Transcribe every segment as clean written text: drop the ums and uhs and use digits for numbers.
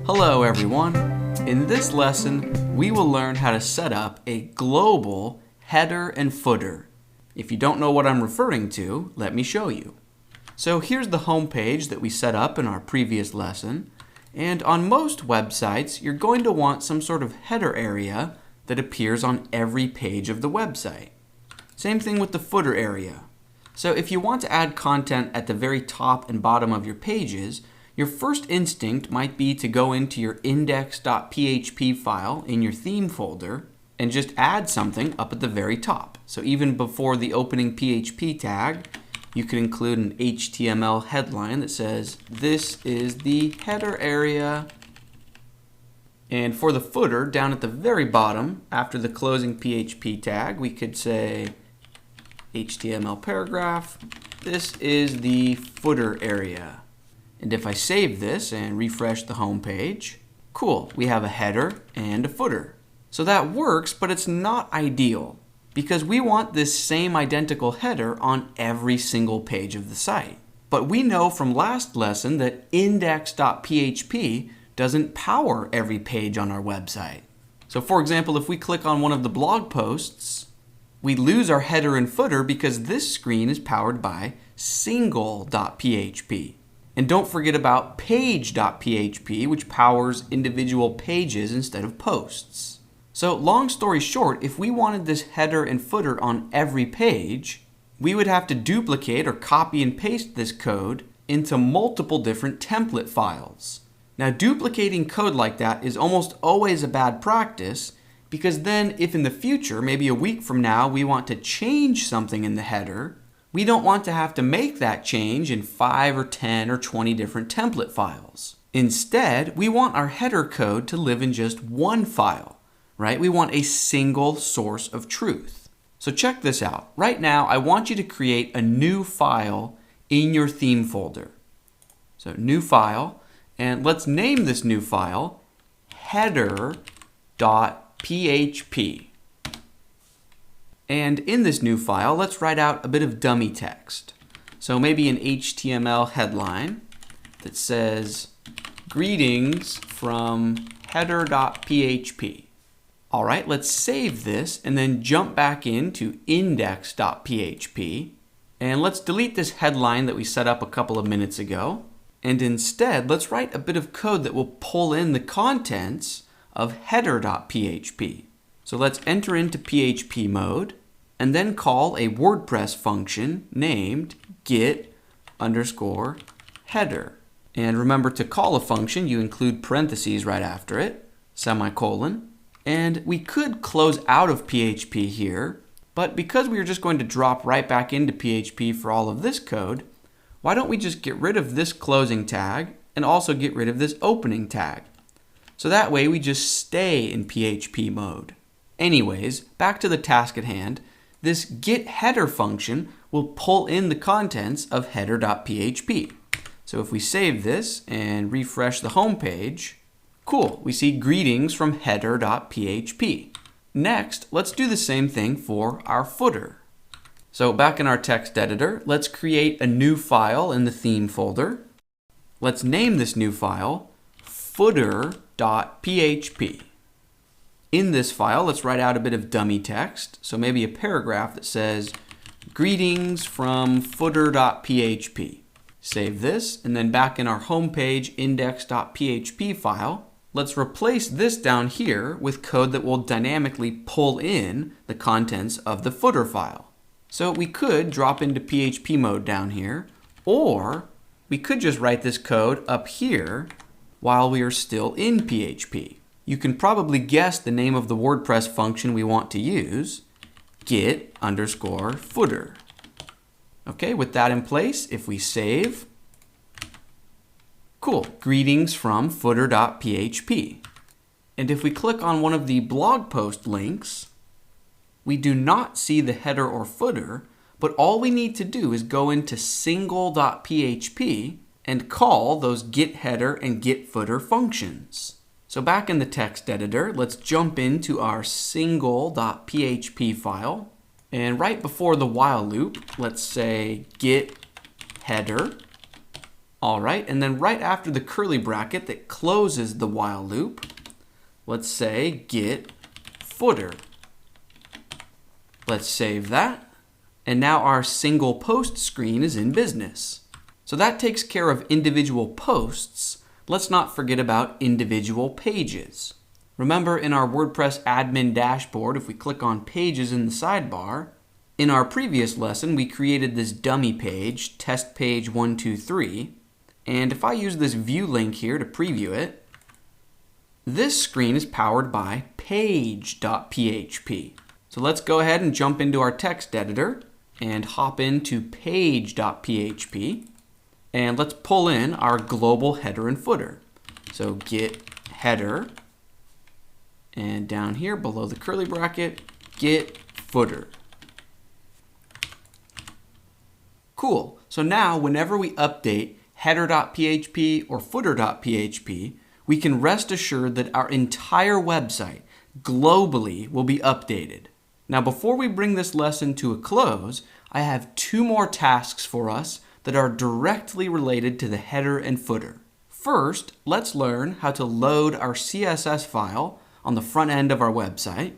Hello everyone. In this lesson, we will learn how to set up a global header and footer. If you don't know what I'm referring to, let me show you. So here's the home page that we set up in our previous lesson. And on most websites, you're going to want some sort of header area that appears on every page of the website. Same thing with the footer area. So if you want to add content at the very top and bottom of your pages, your first instinct might be to go into your index.php file in your theme folder and just add something up at the very top. So even before the opening PHP tag, you could include an HTML headline that says, "This is the header area." And for the footer, down at the very bottom, after the closing PHP tag, we could say, HTML paragraph, "This is the footer area." And if I save this and refresh the home page, cool, we have a header and a footer. So that works, but it's not ideal because we want this same identical header on every single page of the site. But we know from last lesson that index.php doesn't power every page on our website. So for example, if we click on one of the blog posts, we lose our header and footer because this screen is powered by single.php. And don't forget about page.php, which powers individual pages instead of posts. So long story short, if we wanted this header and footer on every page, we would have to duplicate or copy and paste this code into multiple different template files. Now, duplicating code like that is almost always a bad practice because then if in the future, maybe a week from now, we want to change something in the header, we don't want to have to make that change in 5 or 10 or 20 different template files. Instead, we want our header code to live in just one file, right? We want a single source of truth. So check this out. Right now, I want you to create a new file in your theme folder. So new file, and let's name this new file header.php. And in this new file, let's write out a bit of dummy text. So maybe an HTML headline that says, "Greetings from header.php." All right, let's save this and then jump back into index.php. And let's delete this headline that we set up a couple of minutes ago. And instead, let's write a bit of code that will pull in the contents of header.php. So let's enter into PHP mode and then call a WordPress function named get_header. And remember, to call a function, you include parentheses right after it, semicolon. And we could close out of PHP here, but because we are just going to drop right back into PHP for all of this code, why don't we just get rid of this closing tag and also get rid of this opening tag? So that way we just stay in PHP mode. Anyways, back to the task at hand. This getHeader function will pull in the contents of header.php. So if we save this and refresh the home page, cool, we see greetings from header.php. Next, let's do the same thing for our footer. So back in our text editor, let's create a new file in the theme folder. Let's name this new file footer.php. In this file, let's write out a bit of dummy text. So maybe a paragraph that says, "Greetings from footer.php." Save this, and then back in our homepage index.php file, let's replace this down here with code that will dynamically pull in the contents of the footer file. So we could drop into PHP mode down here, or we could just write this code up here while we are still in PHP. You can probably guess the name of the WordPress function we want to use, get_footer. Okay, with that in place, if we save, cool, greetings from footer.php. And if we click on one of the blog post links, we do not see the header or footer, but all we need to do is go into single.php and call those getHeader and getFooter functions. So back in the text editor, let's jump into our single.php file. And right before the while loop, let's say get header All right, and then right after the curly bracket that closes the while loop, let's say get footer. Let's save that. And now our single post screen is in business. So that takes care of individual posts. Let's not forget about individual pages. Remember in our WordPress admin dashboard, if we click on pages in the sidebar, in our previous lesson, we created this dummy page, test page 123. And if I use this view link here to preview it, this screen is powered by page.php. So let's go ahead and jump into our text editor and hop into page.php. And let's pull in our global header and footer. So get header, and down here below the curly bracket, get footer. Cool. So now whenever we update header.php or footer.php, we can rest assured that our entire website globally will be updated. Now before we bring this lesson to a close, I have 2 more tasks for us that are directly related to the header and footer. First, let's learn how to load our CSS file on the front end of our website.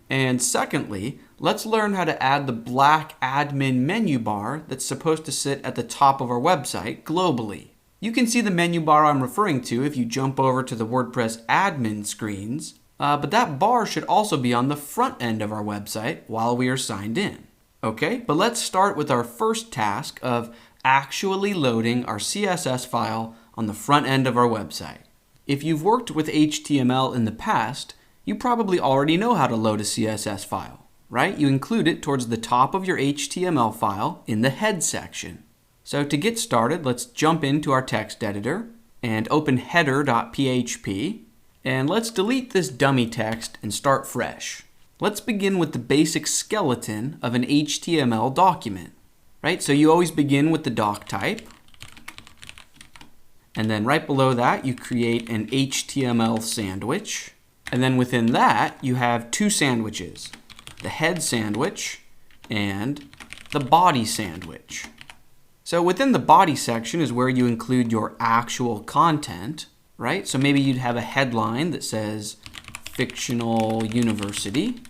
And secondly, let's learn how to add the black admin menu bar that's supposed to sit at the top of our website globally. You can see the menu bar I'm referring to if you jump over to the WordPress admin screens, but that bar should also be on the front end of our website while we are signed in. Okay, but let's start with our first task of actually loading our CSS file on the front end of our website. If you've worked with HTML in the past, you probably already know how to load a CSS file, right? You include it towards the top of your HTML file in the head section. So to get started, let's jump into our text editor and open header.php. And let's delete this dummy text and start fresh. Let's begin with the basic skeleton of an HTML document, right? So you always begin with the doc type. And then right below that, you create an HTML sandwich. And then within that, you have 2 sandwiches, the head sandwich and the body sandwich. So within the body section is where you include your actual content, right? So maybe you'd have a headline that says fictional university.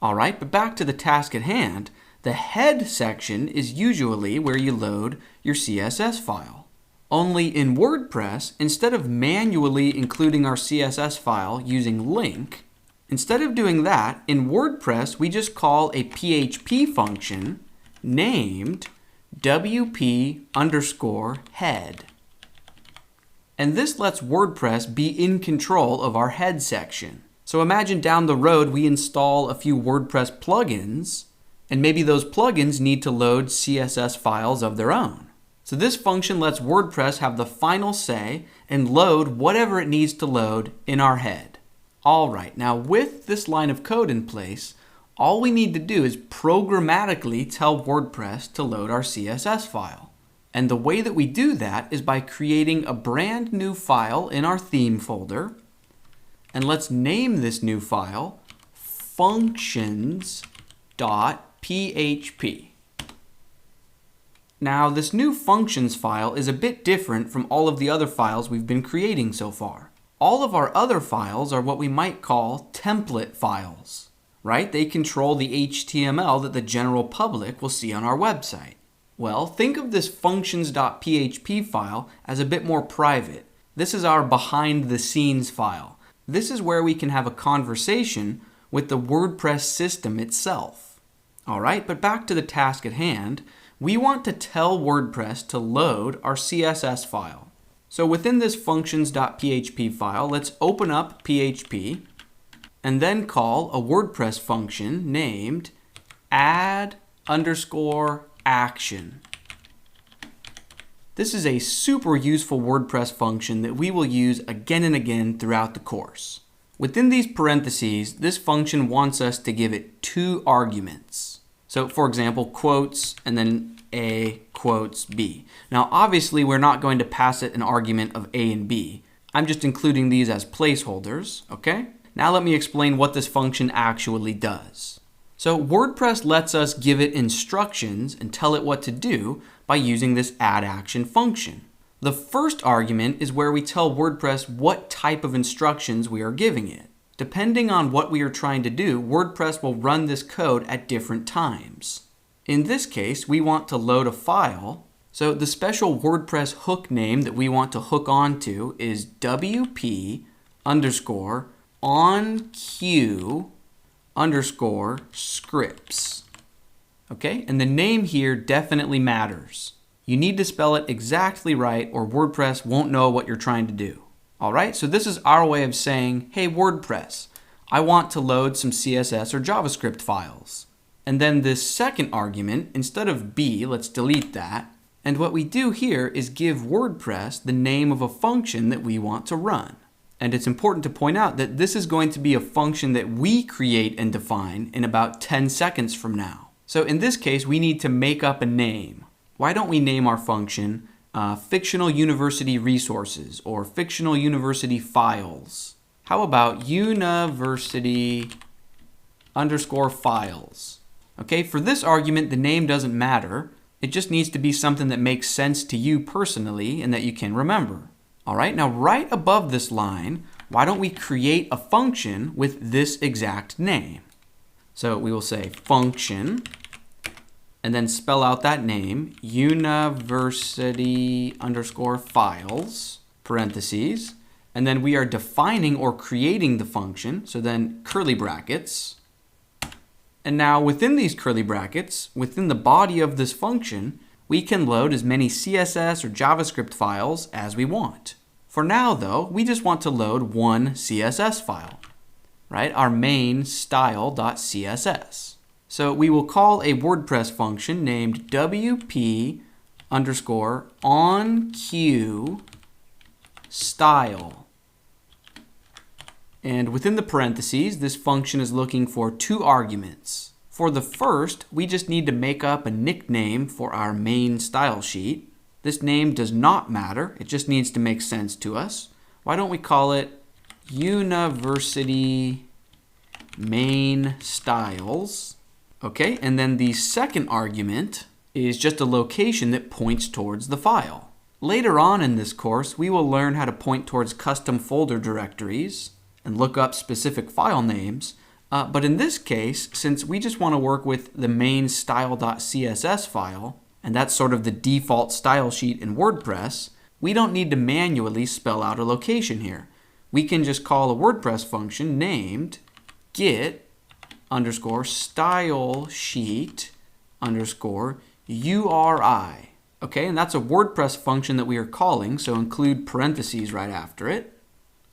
All right, but back to the task at hand, the head section is usually where you load your CSS file. Only in WordPress, instead of manually including our CSS file using link, instead of doing that, in WordPress, we just call a PHP function named WP_head. And this lets WordPress be in control of our head section. So imagine down the road we install a few WordPress plugins, and maybe those plugins need to load CSS files of their own. So this function lets WordPress have the final say and load whatever it needs to load in our head. All right, now with this line of code in place, all we need to do is programmatically tell WordPress to load our CSS file. And the way that we do that is by creating a brand new file in our theme folder. And let's name this new file functions.php. Now, this new functions file is a bit different from all of the other files we've been creating so far. All of our other files are what we might call template files, right? They control the HTML that the general public will see on our website. Well, think of this functions.php file as a bit more private. This is our behind the scenes file. This is where we can have a conversation with the WordPress system itself. All right, but back to the task at hand. We want to tell WordPress to load our CSS file. So within this functions.php file, let's open up PHP and then call a WordPress function named add_action. This is a super useful WordPress function that we will use again and again throughout the course. Within these parentheses, this function wants us to give it 2 arguments. So for example, quotes and then A quotes B. Now obviously we're not going to pass it an argument of A and B. I'm just including these as placeholders, okay? Now let me explain what this function actually does. So WordPress lets us give it instructions and tell it what to do by using this add action function. The first argument is where we tell WordPress what type of instructions we are giving it. Depending on what we are trying to do, WordPress will run this code at different times. In this case, we want to load a file. So the special WordPress hook name that we want to hook onto is WP underscore onQ underscore scripts. Okay, and the name here definitely matters. You need to spell it exactly right or WordPress won't know what you're trying to do. All right, so this is our way of saying, hey WordPress, I want to load some CSS or JavaScript files. And then this second argument, instead of B, let's delete that. And what we do here is give WordPress the name of a function that we want to run. And it's important to point out that this is going to be a function that we create and define in about 10 seconds from now. So in this case, we need to make up a name. Why don't we name our function fictional university resources or fictional university files? How about university underscore files? Okay, for this argument, the name doesn't matter. It just needs to be something that makes sense to you personally and that you can remember. All right, now right above this line, why don't we create a function with this exact name? So we will say function, and then spell out that name, university underscore files, parentheses, and then we are defining or creating the function, so then curly brackets. And now within these curly brackets, within the body of this function, we can load as many CSS or JavaScript files as we want. For now though, we just want to load one CSS file, right? Our main style.css. So we will call a WordPress function named WP underscore onQ style. And within the parentheses, this function is looking for two arguments. For the first, we just need to make up a nickname for our main style sheet. This name does not matter. It just needs to make sense to us. Why don't we call it University Main Styles? Okay, and then the second argument is just a location that points towards the file. Later on in this course, we will learn how to point towards custom folder directories and look up specific file names. But in this case, since we just want to work with the main style.css file, and that's sort of the default style sheet in WordPress, we don't need to manually spell out a location here. We can just call a WordPress function named get underscore style sheet underscore URI. Okay, and that's a WordPress function that we are calling, so include parentheses right after it.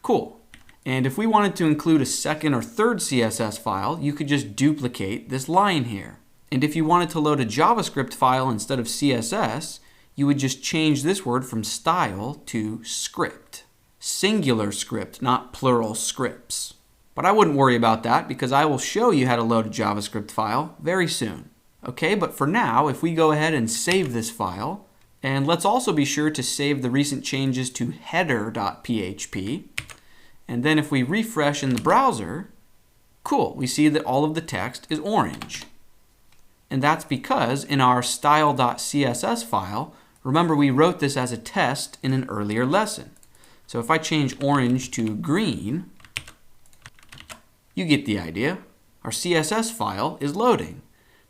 Cool. And if we wanted to include a second or third CSS file, you could just duplicate this line here. And if you wanted to load a JavaScript file instead of CSS, you would just change this word from style to script. Singular script, not plural scripts. But I wouldn't worry about that because I will show you how to load a JavaScript file very soon. Okay, but for now, if we go ahead and save this file, and let's also be sure to save the recent changes to header.php, and then if we refresh in the browser, cool, we see that all of the text is orange. And that's because in our style.css file, remember we wrote this as a test in an earlier lesson. So if I change orange to green, you get the idea. Our CSS file is loading.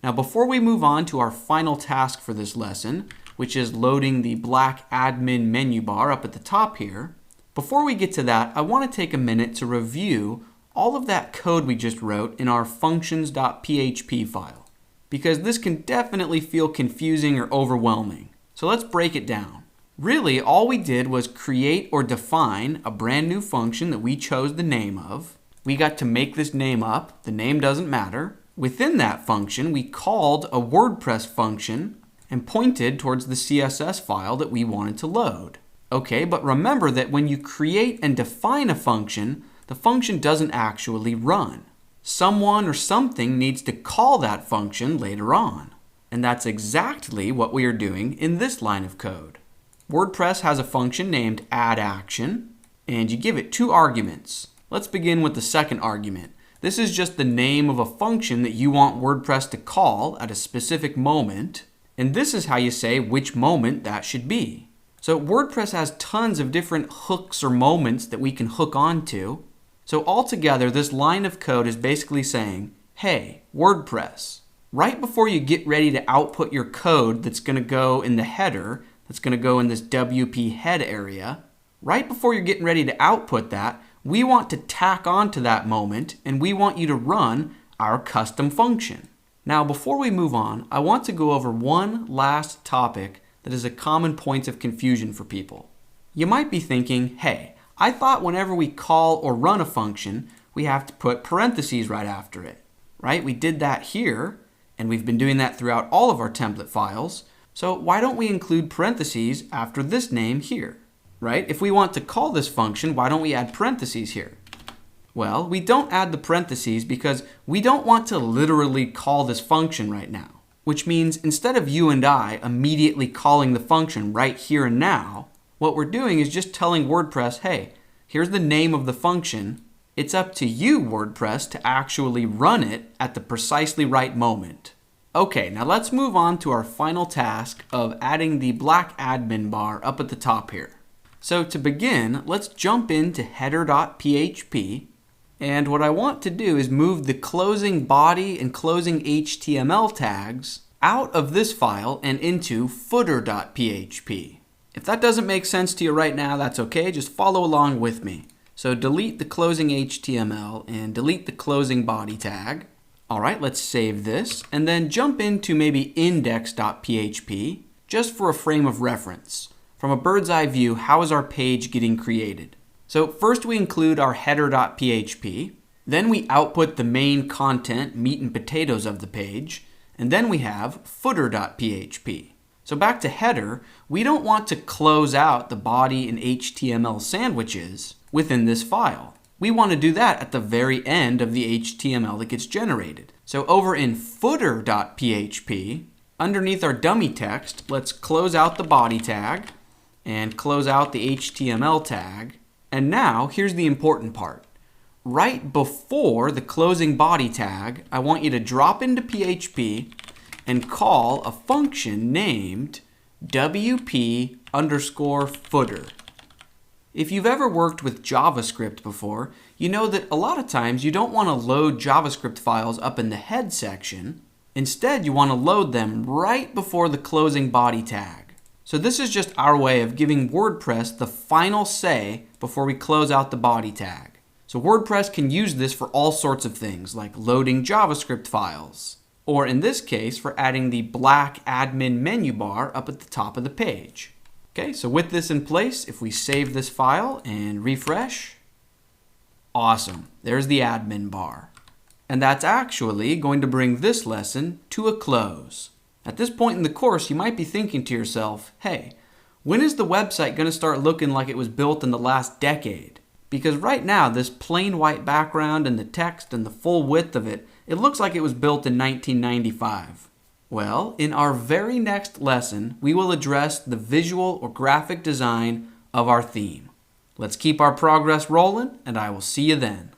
Now before we move on to our final task for this lesson, which is loading the black admin menu bar up at the top here, before we get to that, I want to take a minute to review all of that code we just wrote in our functions.php file, because this can definitely feel confusing or overwhelming. So let's break it down. Really, all we did was create or define a brand new function that we chose the name of. We got to make this name up. The name doesn't matter. Within that function, we called a WordPress function and pointed towards the CSS file that we wanted to load. Okay, but remember that when you create and define a function, the function doesn't actually run. Someone or something needs to call that function later on. And that's exactly what we are doing in this line of code. WordPress has a function named addAction, and you give it two arguments. Let's begin with the second argument. This is just the name of a function that you want WordPress to call at a specific moment, and this is how you say which moment that should be. So WordPress has tons of different hooks or moments that we can hook onto. So altogether, this line of code is basically saying, hey, WordPress, right before you get ready to output your code that's going to go in the header, that's going to go in this WP head area, right before you're getting ready to output that, we want to tack onto that moment and we want you to run our custom function. Now, before we move on, I want to go over one last topic that is a common point of confusion for people. You might be thinking, hey, I thought whenever we call or run a function, we have to put parentheses right after it, right? We did that here, and we've been doing that throughout all of our template files. So why don't we include parentheses after this name here, right? If we want to call this function, why don't we add parentheses here? Well, we don't add the parentheses because we don't want to literally call this function right now, which means instead of you and I immediately calling the function right here and now, what we're doing is just telling WordPress, hey, here's the name of the function. It's up to you, WordPress, to actually run it at the precisely right moment. Okay, now let's move on to our final task of adding the black admin bar up at the top here. So to begin, let's jump into header.php. And what I want to do is move the closing body and closing HTML tags out of this file and into footer.php. If that doesn't make sense to you right now, that's okay. Just follow along with me. So delete the closing HTML and delete the closing body tag. All right, let's save this and then jump into maybe index.php just for a frame of reference. From a bird's eye view, how is our page getting created? So first we include our header.php, then we output the main content, meat and potatoes of the page, and then we have footer.php. So back to header, we don't want to close out the body and HTML sandwiches within this file. We want to do that at the very end of the HTML that gets generated. So over in footer.php, underneath our dummy text, let's close out the body tag and close out the HTML tag. And now, here's the important part. Right before the closing body tag, I want you to drop into PHP and call a function named WP_footer. If you've ever worked with JavaScript before, you know that a lot of times you don't want to load JavaScript files up in the head section. Instead, you want to load them right before the closing body tag. So this is just our way of giving WordPress the final say before we close out the body tag. So WordPress can use this for all sorts of things, like loading JavaScript files, or in this case, for adding the black admin menu bar up at the top of the page. Okay, so with this in place, if we save this file and refresh, awesome, there's the admin bar. And that's actually going to bring this lesson to a close. At this point in the course, you might be thinking to yourself, hey, when is the website going to start looking like it was built in the last decade? Because right now, this plain white background and the text and the full width of it, it looks like it was built in 1995. Well, in our very next lesson, we will address the visual or graphic design of our theme. Let's keep our progress rolling, and I will see you then.